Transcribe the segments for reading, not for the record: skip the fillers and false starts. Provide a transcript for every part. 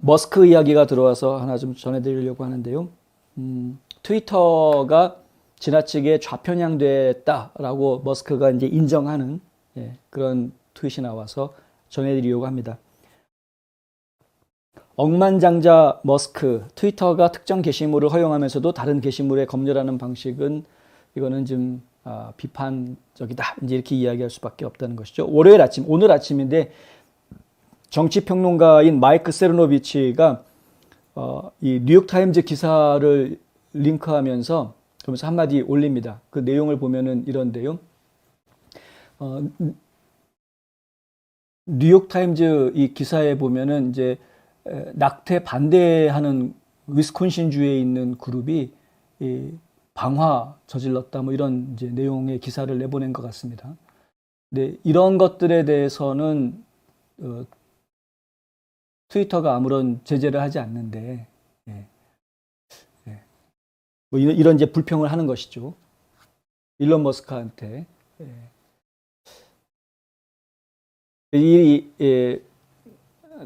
머스크 이야기가 들어와서 하나 좀 전해드리려고 하는데요. 트위터가 지나치게 좌편향됐다라고 머스크가 이제 인정하는 그런 트윗이 나와서 전해드리려고 합니다. 억만장자 머스크, 트위터가 특정 게시물을 허용하면서도 다른 게시물에 검열하는 방식은 이거는 좀 비판적이다. 이제 이렇게 이야기할 수밖에 없다는 것이죠. 월요일 아침, 오늘 아침인데 정치평론가인 마이크 세르노비치가 이 뉴욕타임즈 기사를 링크하면서 그러면서 한마디 올립니다. 그 내용을 보면은 이런데요. 뉴욕타임즈 이 기사에 보면은 이제 낙태 반대하는 위스콘신주에 있는 그룹이 방화 저질렀다 뭐 이런 이제 내용의 기사를 내보낸 것 같습니다. 근데 이런 것들에 대해서는 트위터가 아무런 제재를 하지 않는데 뭐 이런 이제 불평을 하는 것이죠. 일론 머스크한테.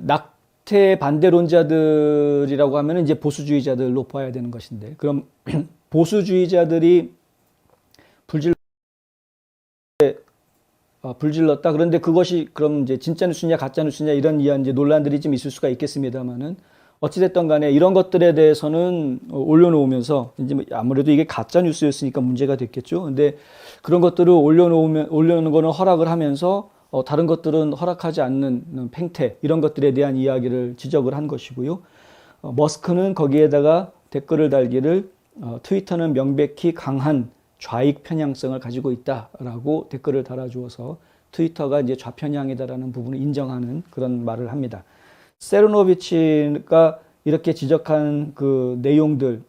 낙태 반대론자들이라고 하면 이제 보수주의자들로 봐야 되는 것인데, 그럼 보수주의자들이 불질렀다. 그런데 그것이 그럼 이제 진짜 뉴스냐 가짜 뉴스냐 이런 이제 논란들이 좀 있을 수가 있겠습니다만은 어찌됐든 간에 이런 것들에 대해서는 올려놓으면서 이제 아무래도 이게 가짜 뉴스였으니까 문제가 됐겠죠. 근데 그런 것들을 올려놓는 거는 허락을 하면서 다른 것들은 허락하지 않는 팽태 이런 것들에 대한 이야기를 지적을 한 것이고요. 머스크는 거기에다가 댓글을 달기를 트위터는 명백히 강한 좌익 편향성을 가지고 있다라고 댓글을 달아주어서 트위터가 이제 좌편향이다라는 부분을 인정하는 그런 말을 합니다. 세르노비치가 이렇게 지적한 그 내용들,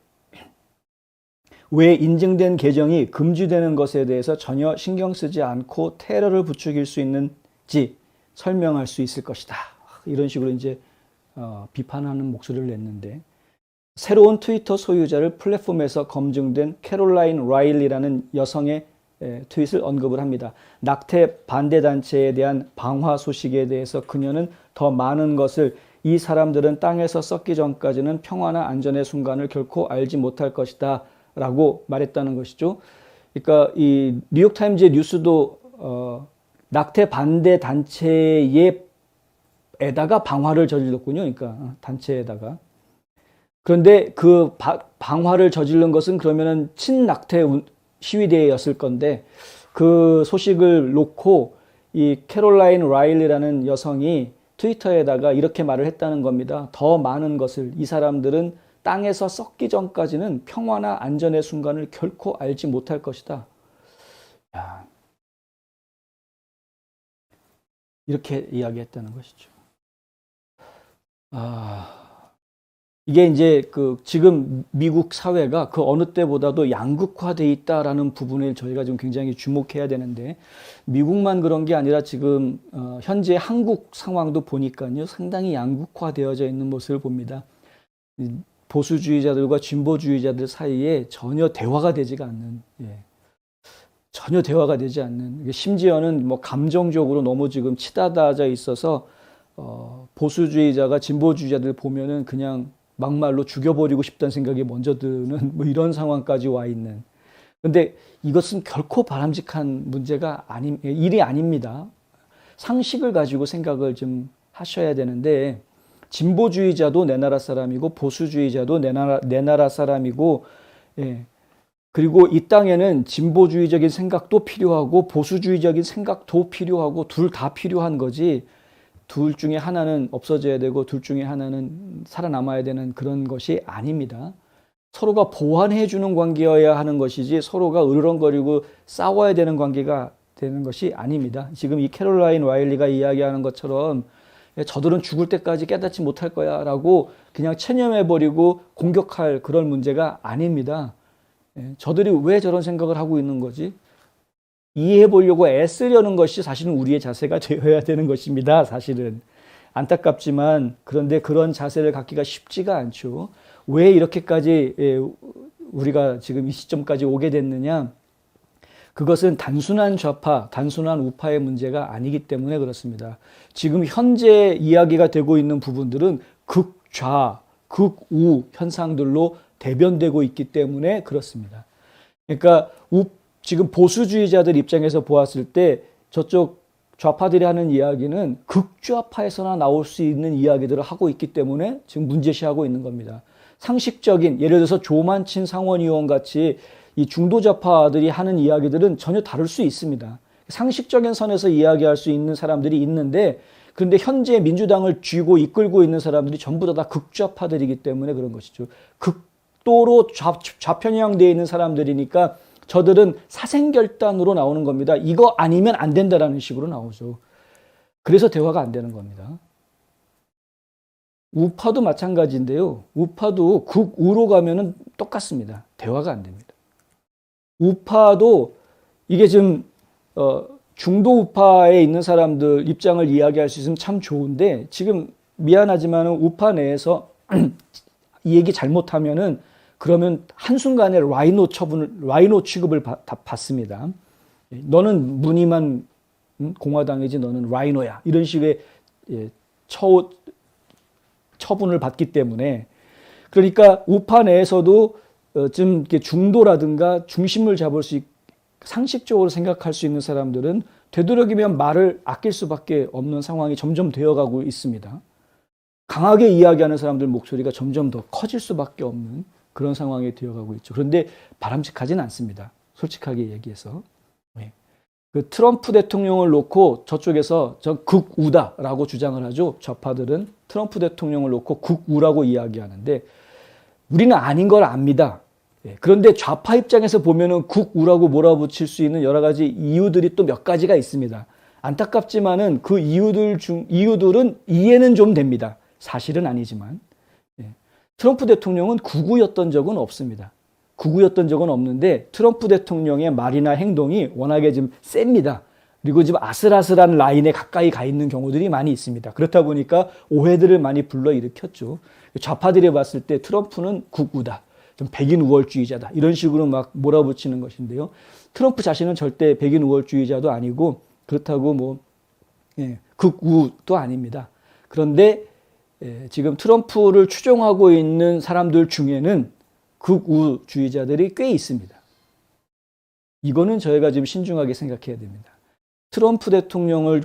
왜 인증된 계정이 금지되는 것에 대해서 전혀 신경 쓰지 않고 테러를 부추길 수 있는지 설명할 수 있을 것이다. 이런 식으로 이제 비판하는 목소리를 냈는데, 새로운 트위터 소유자를 플랫폼에서 검증된 캐롤라인 라일리라는 여성의 트윗을 언급을 합니다. 낙태 반대 단체에 대한 방화 소식에 대해서 그녀는 더 많은 것을 이 사람들은 땅에서 썩기 전까지는 평화나 안전의 순간을 결코 알지 못할 것이다 라고 말했다는 것이죠. 그러니까 이 뉴욕타임즈의 뉴스도 낙태 반대 단체에다가 방화를 저질렀군요. 그러니까 단체에다가. 그런데 그 방화를 저지른 것은 그러면은 친낙태 시위대였을 건데, 그 소식을 놓고 이 캐롤라인 라일리라는 여성이 트위터에다가 이렇게 말을 했다는 겁니다. 더 많은 것을 이 사람들은 땅에서 썩기 전까지는 평화나 안전의 순간을 결코 알지 못할 것이다. 야, 이렇게 이야기했다는 것이죠. 이게 이제 그 지금 미국 사회가 그 어느 때보다도 양극화돼 있다라는 부분을 저희가 좀 굉장히 주목해야 되는데, 미국만 그런 게 아니라 지금 현재 한국 상황도 보니까요 상당히 양극화되어져 있는 모습을 봅니다. 보수주의자들과 진보주의자들 사이에 전혀 대화가 되지가 않는, 전혀 대화가 되지 않는, 심지어는 뭐 감정적으로 너무 지금 치닫아져 있어서 보수주의자가 진보주의자들 보면은 그냥 막말로 죽여버리고 싶다는 생각이 먼저 드는 뭐 이런 상황까지 와 있는. 근데 이것은 결코 바람직한 일이 아닙니다. 상식을 가지고 생각을 좀 하셔야 되는데, 진보주의자도 내 나라 사람이고 보수주의자도 내 나라 사람이고, 그리고 이 땅에는 진보주의적인 생각도 필요하고 보수주의적인 생각도 필요하고 둘 다 필요한 거지, 둘 중에 하나는 없어져야 되고 둘 중에 하나는 살아남아야 되는 그런 것이 아닙니다. 서로가 보완해 주는 관계여야 하는 것이지 서로가 으르렁거리고 싸워야 되는 관계가 되는 것이 아닙니다. 지금 이 캐롤라인 라일리가 이야기하는 것처럼 저들은 죽을 때까지 깨닫지 못할 거야 라고 그냥 체념해버리고 공격할 그런 문제가 아닙니다. 저들이 왜 저런 생각을 하고 있는 거지? 이해해 보려고 애쓰려는 것이 사실은 우리의 자세가 되어야 되는 것입니다. 사실은 안타깝지만, 그런데 그런 자세를 갖기가 쉽지가 않죠. 왜 이렇게까지 우리가 지금 이 시점까지 오게 됐느냐? 그것은 단순한 좌파, 단순한 우파의 문제가 아니기 때문에 그렇습니다. 지금 현재 이야기가 되고 있는 부분들은 극좌, 극우 현상들로 대변되고 있기 때문에 그렇습니다. 그러니까 지금 보수주의자들 입장에서 보았을 때 저쪽 좌파들이 하는 이야기는 극좌파에서나 나올 수 있는 이야기들을 하고 있기 때문에 지금 문제시하고 있는 겁니다. 상식적인, 예를 들어서 조만친 상원의원 같이 이 중도좌파들이 하는 이야기들은 전혀 다를 수 있습니다. 상식적인 선에서 이야기할 수 있는 사람들이 있는데, 그런데 현재 민주당을 쥐고 이끌고 있는 사람들이 전부 다 극좌파들이기 때문에 그런 것이죠. 극도로 좌편향되어 있는 사람들이니까 저들은 사생결단으로 나오는 겁니다. 이거 아니면 안 된다라는 식으로 나오죠. 그래서 대화가 안 되는 겁니다. 우파도 마찬가지인데요. 우파도 극우로 가면은 똑같습니다. 대화가 안 됩니다. 우파도 이게 지금 중도 우파에 있는 사람들 입장을 이야기할 수 있으면 참 좋은데, 지금 미안하지만 우파 내에서 이 얘기 잘못하면은 그러면 한순간에 라이노 취급을 받습니다. 너는 무늬만 공화당이지 너는 라이노야. 이런 식의 처분을 받기 때문에, 그러니까 우파 내에서도 좀 이렇게 중도라든가 중심을 잡을 수 상식적으로 생각할 수 있는 사람들은 되도록이면 말을 아낄 수밖에 없는 상황이 점점 되어가고 있습니다. 강하게 이야기하는 사람들 목소리가 점점 더 커질 수밖에 없는 그런 상황이 되어가고 있죠. 그런데 바람직하진 않습니다. 솔직하게 얘기해서. 그 트럼프 대통령을 놓고 저쪽에서 저 극우다라고 주장을 하죠. 좌파들은 트럼프 대통령을 놓고 극우라고 이야기하는데 우리는 아닌 걸 압니다. 그런데 좌파 입장에서 보면은 극우라고 몰아붙일 수 있는 여러 가지 이유들이 또 몇 가지가 있습니다. 안타깝지만은 그 이유들은 이해는 좀 됩니다. 사실은 아니지만. 트럼프 대통령은 극우였던 적은 없습니다. 극우였던 적은 없는데 트럼프 대통령의 말이나 행동이 워낙에 좀 셉니다. 그리고 지금 아슬아슬한 라인에 가까이 가 있는 경우들이 많이 있습니다. 그렇다 보니까 오해들을 많이 불러일으켰죠. 좌파들이 봤을 때 트럼프는 극우다, 좀 백인 우월주의자다, 이런 식으로 막 몰아붙이는 것인데요. 트럼프 자신은 절대 백인 우월주의자도 아니고 그렇다고 극우도 아닙니다. 그런데 지금 트럼프를 추종하고 있는 사람들 중에는 극우주의자들이 꽤 있습니다. 이거는 저희가 지금 신중하게 생각해야 됩니다. 트럼프 대통령을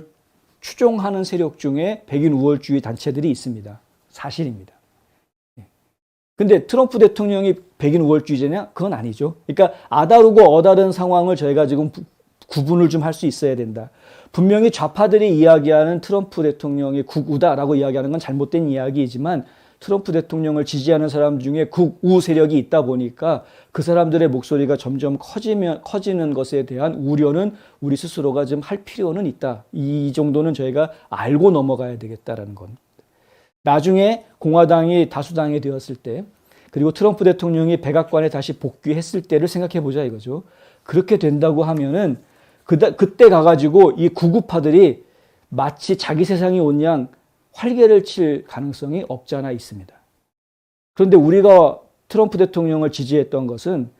추종하는 세력 중에 백인 우월주의 단체들이 있습니다. 사실입니다. 근데 트럼프 대통령이 백인 우월주의자냐? 그건 아니죠. 그러니까 아다르고 어다른 상황을 저희가 지금 구분을 좀 할 수 있어야 된다. 분명히 좌파들이 이야기하는 트럼프 대통령이 극우다라고 이야기하는 건 잘못된 이야기이지만 트럼프 대통령을 지지하는 사람 중에 극우 세력이 있다 보니까 그 사람들의 목소리가 점점 커지는 것에 대한 우려는 우리 스스로가 좀 할 필요는 있다. 이 정도는 저희가 알고 넘어가야 되겠다라는 건. 나중에 공화당이 다수당이 되었을 때, 그리고 트럼프 대통령이 백악관에 다시 복귀했을 때를 생각해 보자 이거죠. 그렇게 된다고 하면은 그때 가가지고 이 극우파들이 마치 자기 세상이 온 양 활개를 칠 가능성이 없지 않아 있습니다. 그런데 우리가 트럼프 대통령을 지지했던 것은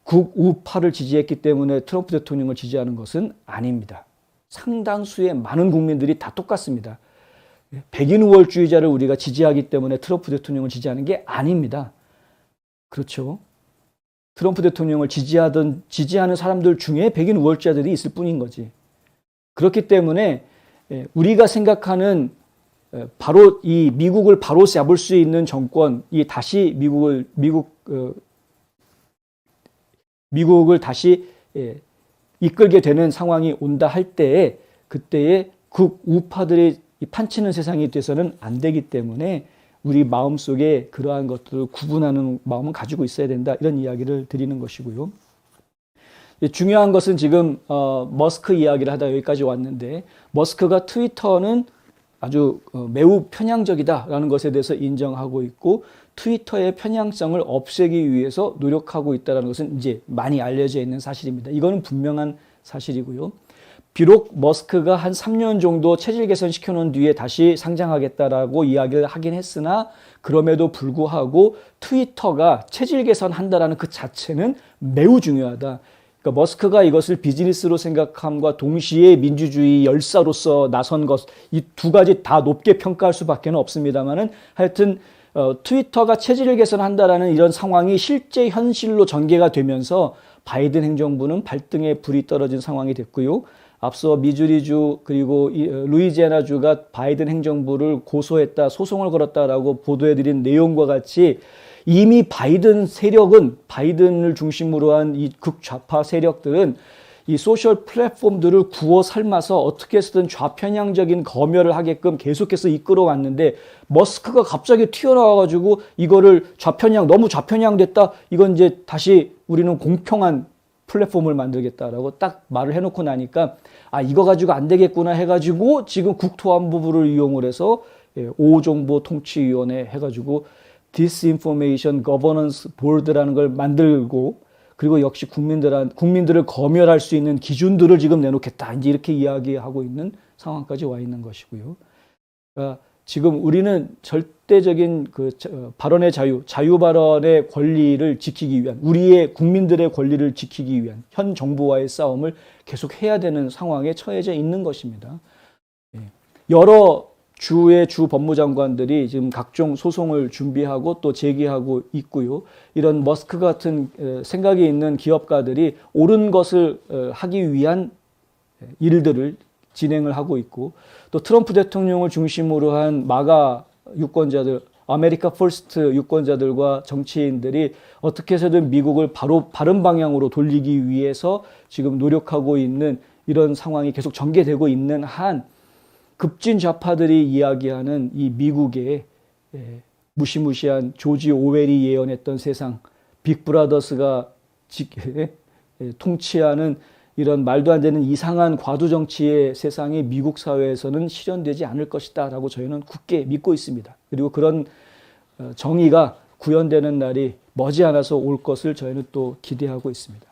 극우파를 지지했기 때문에 트럼프 대통령을 지지하는 것은 아닙니다. 상당수의 많은 국민들이 다 똑같습니다. 백인 우월주의자를 우리가 지지하기 때문에 트럼프 대통령을 지지하는 게 아닙니다. 그렇죠? 트럼프 대통령을 지지하는 사람들 중에 백인 우월주의자들이 있을 뿐인 거지. 그렇기 때문에 우리가 생각하는 바로 이 미국을 바로 잡을 수 있는 정권, 이 다시 미국을 다시 이끌게 되는 상황이 온다 할 때에 그때에 극우파들이 판치는 세상이 돼서는 안 되기 때문에 우리 마음속에 그러한 것들을 구분하는 마음은 가지고 있어야 된다. 이런 이야기를 드리는 것이고요. 중요한 것은 지금 머스크 이야기를 하다 여기까지 왔는데, 머스크가 트위터는 아주 매우 편향적이다라는 것에 대해서 인정하고 있고 트위터의 편향성을 없애기 위해서 노력하고 있다는 것은 이제 많이 알려져 있는 사실입니다. 이거는 분명한 사실이고요. 비록 머스크가 한 3년 정도 체질 개선 시켜놓은 뒤에 다시 상장하겠다라고 이야기를 하긴 했으나 그럼에도 불구하고 트위터가 체질 개선한다라는 그 자체는 매우 중요하다. 그러니까 머스크가 이것을 비즈니스로 생각함과 동시에 민주주의 열사로서 나선 것, 이 두 가지 다 높게 평가할 수밖에 없습니다만은 하여튼 트위터가 체질을 개선한다라는 이런 상황이 실제 현실로 전개가 되면서 바이든 행정부는 발등에 불이 떨어진 상황이 됐고요. 앞서 미주리주 그리고 루이지애나주가 바이든 행정부를 고소했다, 소송을 걸었다라고 보도해드린 내용과 같이 이미 바이든 세력은, 바이든을 중심으로 한 이 극좌파 세력들은 이 소셜 플랫폼들을 구워 삶아서 어떻게 해서든 좌편향적인 검열을 하게끔 계속해서 이끌어 왔는데, 머스크가 갑자기 튀어나와가지고 이거를 너무 좌편향됐다, 이건 이제 다시 우리는 공평한 플랫폼을 만들겠다라고 딱 말을 해놓고 나니까, 이거 가지고 안 되겠구나 해가지고 지금 국토안보부를 이용을 해서 5정보통치위원회 해가지고 Disinformation Governance Board라는 걸 만들고, 그리고 역시 국민들을 검열할 수 있는 기준들을 지금 내놓겠다, 이제 이렇게 이야기하고 있는 상황까지 와 있는 것이고요. 그러니까 지금 우리는 절대적인 발언의 자유 발언의 권리를 지키기 위한, 우리의 국민들의 권리를 지키기 위한 현 정부와의 싸움을 계속 해야 되는 상황에 처해져 있는 것입니다. 여러 주의 주 법무장관들이 지금 각종 소송을 준비하고 또 제기하고 있고요. 이런 머스크 같은 생각이 있는 기업가들이 옳은 것을 하기 위한 일들을 진행을 하고 있고, 또 트럼프 대통령을 중심으로 한 마가 유권자들, 아메리카 퍼스트 유권자들과 정치인들이 어떻게 해서든 미국을 바로 바른 방향으로 돌리기 위해서 지금 노력하고 있는 이런 상황이 계속 전개되고 있는 한, 급진 좌파들이 이야기하는 이 미국의 무시무시한 조지 오웰이 예언했던 세상, 빅브라더스가 통치하는 이런 말도 안 되는 이상한 과도 정치의 세상이 미국 사회에서는 실현되지 않을 것이다 라고 저희는 굳게 믿고 있습니다. 그리고 그런 정의가 구현되는 날이 머지않아서 올 것을 저희는 또 기대하고 있습니다.